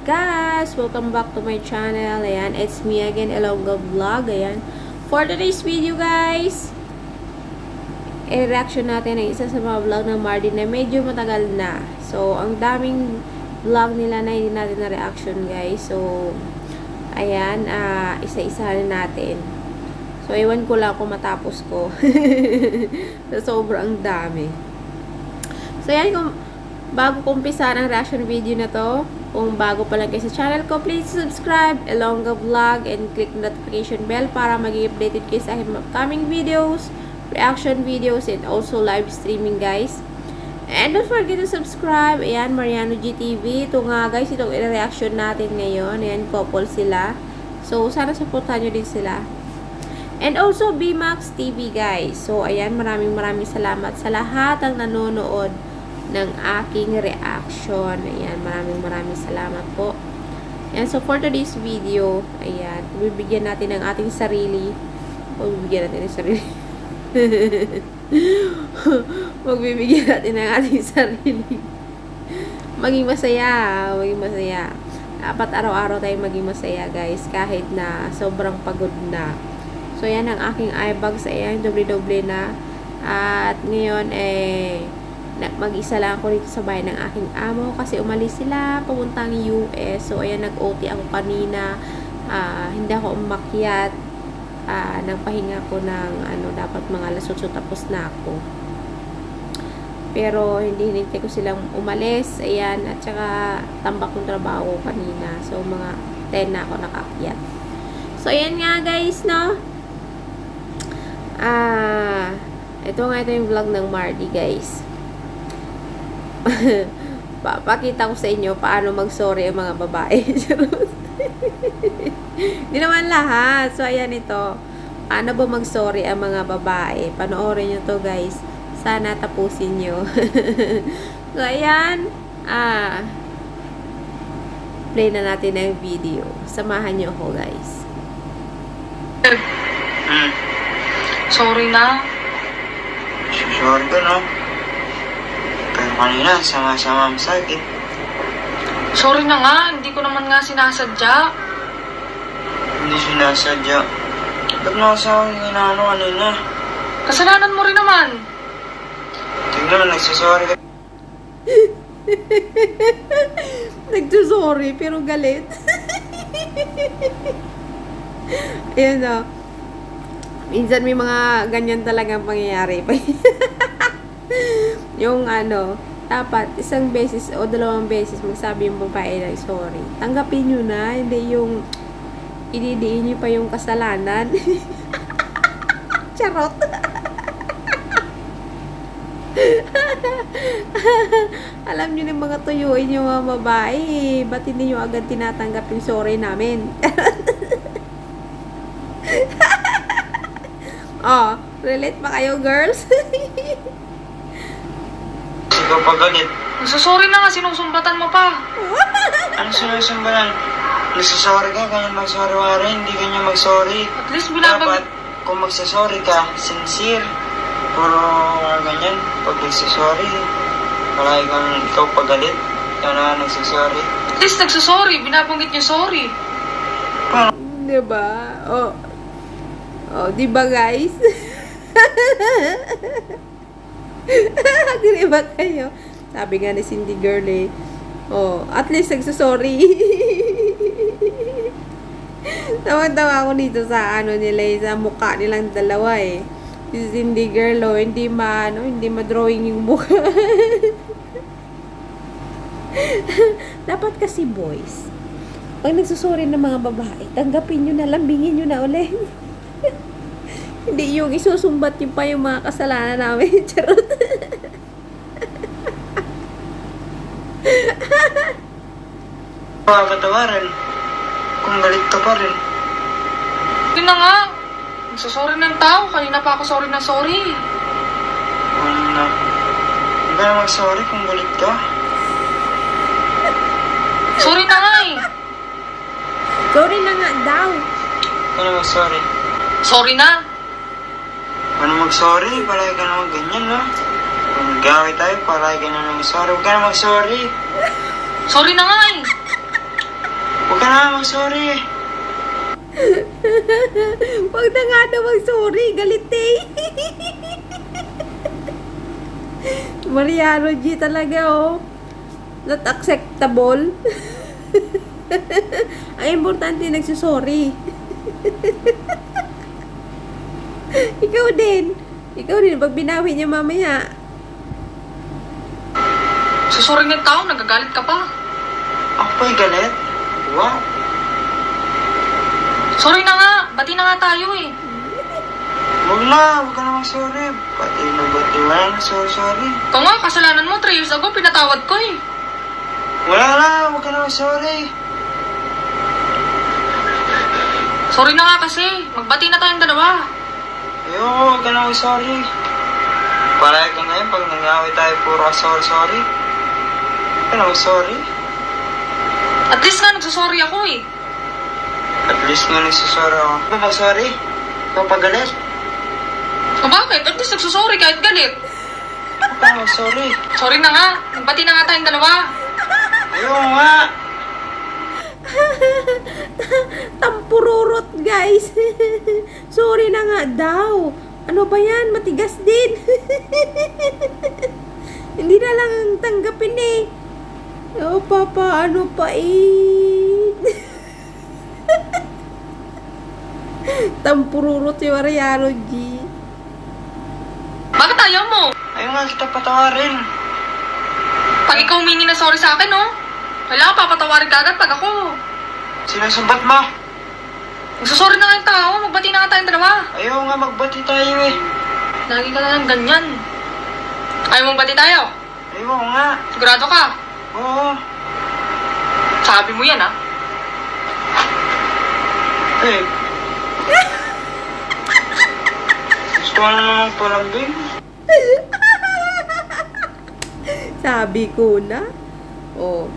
guys! Welcome back to my channel. Ayan, it's me again, Elonga Vlog. Ayan. For today's video guys, i-reaction natin ang isa sa mga vlog ng Mardy na medyo matagal na. So, ang daming vlog nila na hindi natin na reaction guys. So, ayan, isa-isa rin natin. So, ewan ko lang kung matapos ko. So, sobrang dami. So, ayan, kung bago ko umpisa ang reaction video na to, kung bago pa lang kayo sa channel ko, please subscribe, Elonga Vlog, and click the notification bell para maging updated kayo sa aking upcoming videos, reaction videos, and also live streaming guys. And don't forget to subscribe. Ayan, Mariano GTV. Ito nga guys, itong reaction natin ngayon. Ayan, couple sila. So, sana supportan nyo din sila. And also, BMAX TV guys. So, ayan, maraming salamat sa lahat ang nanonood ng aking reaction. Ayan, maraming salamat po. And so, for today's video, ayan, bibigyan natin ng ating sarili. Bibigyan natin ng sarili. Magbibigyan natin ng ating sarili. Maging masaya. Dapat araw-araw tayong maging masaya, guys. Kahit na sobrang pagod na. So, ayan ang aking eye bags. Ayan, doble-doble na. At ngayon, mag-isa lang ako dito sa bahay ng aking amo kasi umalis sila papuntang US. So, ayan, nag-OT ako kanina. Hindi ako umakyat. Nagpahinga ko ng dapat mga alas 8 tapos na ako. Pero, hindi hinintay ko silang umalis. Ayan, at saka tambak ng trabaho kanina. So, mga 10 na ako nakakyat. So, ayan nga guys, no? Ito yung vlog ng Mardy, guys. Papakita ko sa inyo paano mag-sorry ang mga babae. Hindi naman lahat. So, ayan ito. Paano ba mag-sorry ang mga babae? Panoorin nyo to guys. Sana tapusin nyo. So, ayan. Play na natin ang video. Samahan nyo ako guys. Sorry na. Sorry ka, no? Pero kanina, sama-sama ang sakit. Sorry na nga, hindi ko naman nga sinasadya. Hindi sinasadya. Ba't nasa akin inaano kanina? Kasalanan mo rin naman. Tingnan mo, nagsasorry ka. Nagsasorry, pero galit. Ayan o. Minsan may mga ganyan talagang pangyayari. Yung dapat isang beses o dalawang beses magsabi yung babae na sorry. Tanggapin nyo na, hindi yung ididiin nyo pa yung kasalanan. Charot. Alam nyo ng mga tuyuin yung mga babae. Ba't hindi nyo agad tinatanggap yung sorry namin? Oh, relate ba kayo, girls? Ikaw pagalit. Nagsasorry na nga, sinusumbatan mo pa. Ano sinusumbalan? Nagsasorry ka, ganyan mag-sorry-wari, hindi ganyan mag-sorry. At least Dapat, kung magsasorry ka, sincere. Puro ganyan, pag nagsasorry, palagi kang ikaw pagalit. Ikaw na nagsasorry. At least nagsasorry, binabanggit niya sorry. Diba? Oh, diba guys? Diba kayo? Sabi nga ni Cindy girl oh, at least nagsasorry. Tawa-tawa ako dito sa nila, sa mukha nilang dalawa Si Cindy girl hindi ma-drawing yung mukha. Dapat kasi boys, pag nagsasorry ng mga babae, tanggapin nyo na, lambingin nyo na ulit. Hindi yung isusumbat yung pa yung mga kasalanan namin. Charot. Pagkatawaran, kung galit ka pa rin. Hindi na nga. Nagsasorry ng tao, kanina pa ako sorry na sorry. Hindi ka na mag-sorry kung galit ka. Sorry na nga Sorry na nga daw. Huwag ka na mag-sorry. Sorry na. Ano mag-sorry? Palagi ka naman ganyan, no? Kung mag-gawin tayo, palagi ka na mag-sorry. Huwag ka na mag-sorry. Sorry na nga Huwag ka na mag-sorry. Wag na nga daw mag-sorry. Galit eh. Mariano G talaga oh. Not acceptable. Ang importante nagsusorry. Ikaw din. Pag binawi niya mamaya. Susurin ng tao, nagagalit ka pa. Ako pa'y galit? Wow. Sorry na nga, bati na nga tayo eh. Huwag ka na mag-sorry. Pati wala na sorry. Ikaw nga, kasalanan mo 3 years ago, pinatawad ko eh. Huwag ka na mag-sorry. Sorry na nga kasi, magbati na tayong dalawa. Ayoko, huwag ka na mag-sorry. Parang ka ngayon, pag nangawit tayo puro ka sorry. Huwag ka na mag-sorry. At least nga, nagsasorry ako eh. At least nga nagsasorry ako. Ba mag-sorry? Ikaw pa galit? O bakit? At least nagsasorry kahit galit. Huwag ka na mag-sorry. Sorry na nga, magbati na nga tayong dalawa. Ayoko nga. Tampururot guys. Sorry na nga daw. Ano ba yan? Matigas din. Hindi na lang tanggapin eh. Oh papa, ano pa eh. Tampururot si Mariano G. Bakit ayaw mo? Ayaw nga kita patawarin. Pag ikaw humingi na sorry sa akin, no? Kailangan papatawarin ka agad pag ako. Sinasumbat mo. Nagsasorry na nga yung tao, magbati na nga tayong dalawa. Ayaw nga magbati tayo eh. Lagi ka na lang ganyan. Ayaw mong bati tayo? Ayaw nga. Sigurado ka? Oo. Sabi mo yan, ha? Eh. Gusto ko na naman palambing. Sabi ko na. Oh.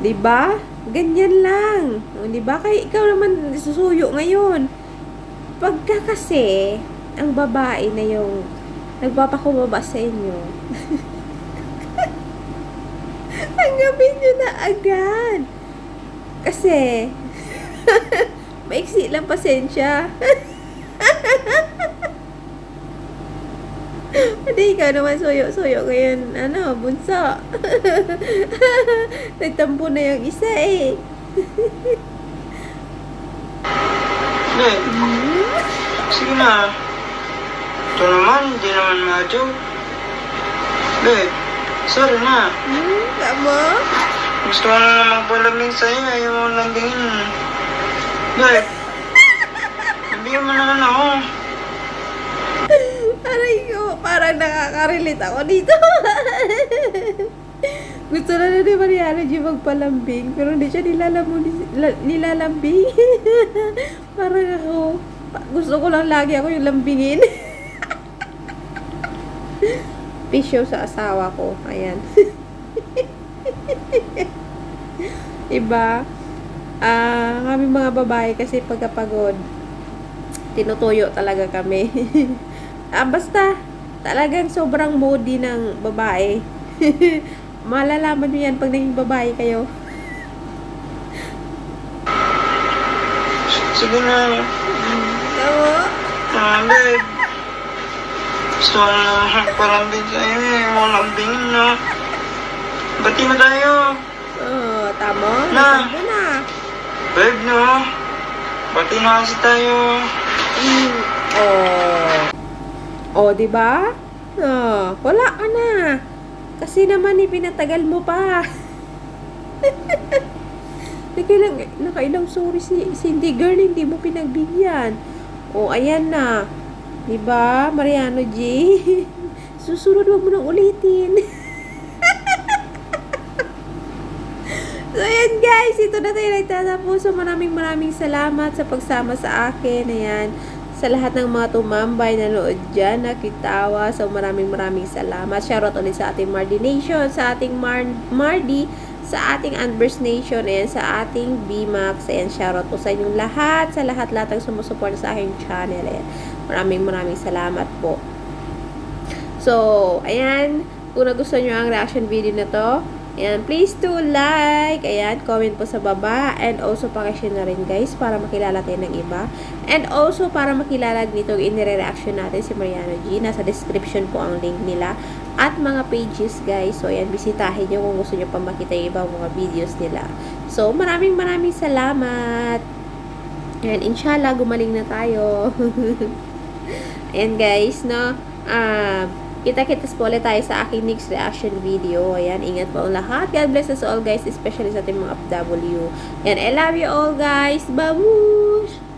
'Di ba? Ganyan lang. O, 'di ba? Kaya ikaw naman susuyo ngayon. Pagka kasi ang babae na yung nagpapakumbaba sa inyo. Tanggapin nyo na agad. Kasi maiksi lang pasensya. Hindi, ikaw naman suyo-suyo ngayon. Ano, bunso. Nagtampo na yung isa eh. Eh. Sige na. Ito naman, hindi naman ma-joke. Babe, sorry na. Tama? Gusto ko na naman palambing sa'yo. Ayaw mo lambingin. Babe, lambingin mo naman ako. Aray ko, parang nakaka-relate ako dito. Gusto na ni Mariano G magpalambing, pero hindi siya nilalambing. Parang ako, gusto ko lang lagi ako yung lambingin. Pisyo sa asawa ko. Ayan. Iba. Kami mga babae kasi pagkapagod, tinutuyo talaga kami. Basta, talagang sobrang moody ng babae. Malalaman nyo yan pag naging babae kayo. Sige na. Oo. Babe. Gusto ko na naman palambing sa'yo eh. Ayaw mo lambingin na. Bati na tayo. Oh, tama? Na. Tama na. Babe, no? Bati na kasi tayo. Oh, di ba? Oh, wala ka na. Kasi naman pinatagal mo pa. Nakailang sorry si Cindy girl, hindi mo pinagbigyan. Oh, ayan na. Di ba, Mariano G? Susunod wag mo nang ulitin. So, ayan guys, ito na tayo nagtatapos. So, maraming salamat sa pagsama sa akin. Ayan, sa lahat ng mga tumambay, nanood dyan, nakitawa. So, maraming salamat. Shoutout ulit sa ating Mardi Nation, sa ating Mardi, sa ating Anvers Nation, ayan, sa ating BMAX. Ayan, shoutout po sa inyong lahat, sa lahat ng sumusupport sa aking channel. Ayan, maraming salamat po. So, ayan, kung nagustuhan nyo ang reaction video na to, Ayan, please to like. Ayan, comment po sa baba. And also, pakishare na rin guys para makilala tayo ng iba. And also, para makilala dito inire-reaction natin si Mariano G. Nasa description po ang link nila. At mga pages guys. So, ayan, bisitahin nyo kung gusto nyo pa makita yung ibang mga videos nila. So, maraming salamat. And inshallah, gumaling na tayo. Ayan guys, no? Kita-kitas po ulit tayo sa aking next reaction video. Ayan, ingat po ang lahat. God bless us all guys, especially sa ating mga FW. And I love you all guys. Babush!